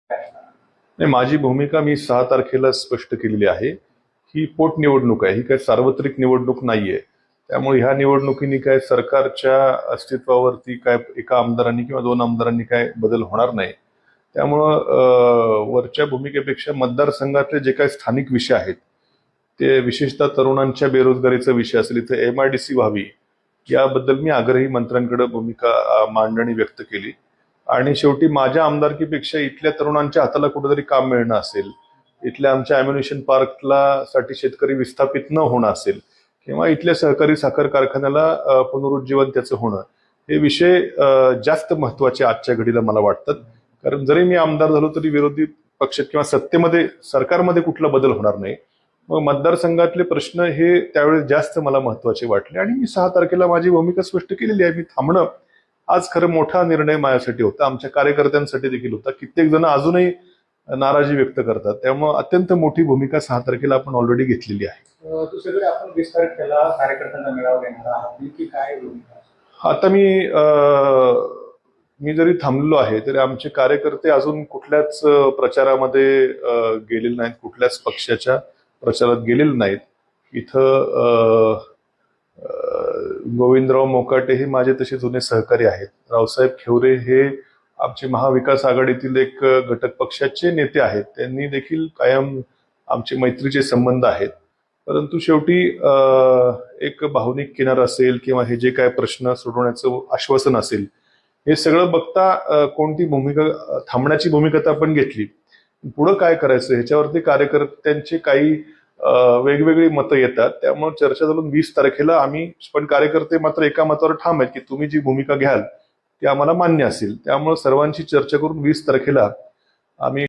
नाही, माझी भूमिका मी 6 तारखेला स्पष्ट केलेली आहे. ही पोटनिवडणूक आहे, ही काही सार्वत्रिक निवडणूक नाहीये. त्यामुळे ह्या निवडणुकीने काय सरकारच्या अस्तित्वावरती काय एका आमदारांनी किंवा 2 आमदारांनी काय बदल होणार नाही. त्यामुळं वरच्या भूमिकेपेक्षा मतदारसंघातले जे काही स्थानिक विषय आहेत, ते विशेषतः तरुणांच्या बेरोजगारीचा विषय असेल, इथे MIDC व्हावी याबद्दल मी आग्रही मंत्र्यांकडे भूमिका मांडणी व्यक्त केली. आणि शेवटी माझ्या आमदारकीपेक्षा इथल्या तरुणांच्या हाताला कुठेतरी काम मिळणं असेल, इथल्या आमच्या अम्युनिशन पार्कला साठी शेतकरी विस्थापित न होणं असेल, किंवा इथल्या सहकारी साखर कारखान्याला पुनरुज्जीवन त्याचं होणं, हे विषय जास्त महत्वाचे आजच्या घडीला मला वाटतात. कारण जरी मी आमदार झालो तरी विरोधी पक्षात किंवा सत्तेमध्ये सरकारमध्ये कुठला बदल होणार नाही. मग मतदारसंघातले प्रश्न हे त्यावेळेस जास्त मला महत्वाचे वाटले आणि मी 6 तारखेला माझी भूमिका स्पष्ट केलेली आहे. मी थांबणं आज खरं मोठा निर्णय माझ्यासाठी होता, आमच्या कार्यकर्त्यांसाठी देखील होता. कित्येक जण अजूनही नाराजी व्यक्त करतात. त्यामुळे अत्यंत मोठी भूमिका 6 तारखेला आपण ऑलरेडी घेतलेली आहे. दुसरीकडे आपण विस्तार केला, कार्यकर्त्यांचा मेळावा घेणार आहात, नेमकी काय भूमिका? आता मी जरी थांबलेलो आहे तरी आमचे कार्यकर्ते अजून कुठल्याच प्रचारामध्ये गेलेले नाहीत, कुठल्याच पक्षाच्या प्रचारात गेलेले नाहीत. इथं गोविंदराव मोकाटे हे माझे तसे जुने सहकारी आहेत. रावसाहेब खिवरे हे आमचे महाविकास आघाडीतील एक घटक पक्षाचे नेते आहेत. त्यांनी देखील कायम आमचे मैत्रीचे संबंध आहेत. परंतु शेवटी एक भावनिक किनार असेल किंवा हे जे काय प्रश्न सोडवण्याचं आश्वासन असेल, हे सगळं बघता कोणती भूमिका, थांबण्याची भूमिका तर आपण घेतली. पुढं काय करायचं ह्याच्यावरती कार्यकर्त्यांची काही वेगवेगळी मतं येतात. त्यामुळे चर्चा झाली 20 तारखेला आम्ही, पण कार्यकर्ते मात्र एका मतावर ठाम आहेत की तुम्ही जी भूमिका घ्याल ती आम्हाला मान्य असेल. त्यामुळे सर्वांची चर्चा करून 20 तारखेला आम्ही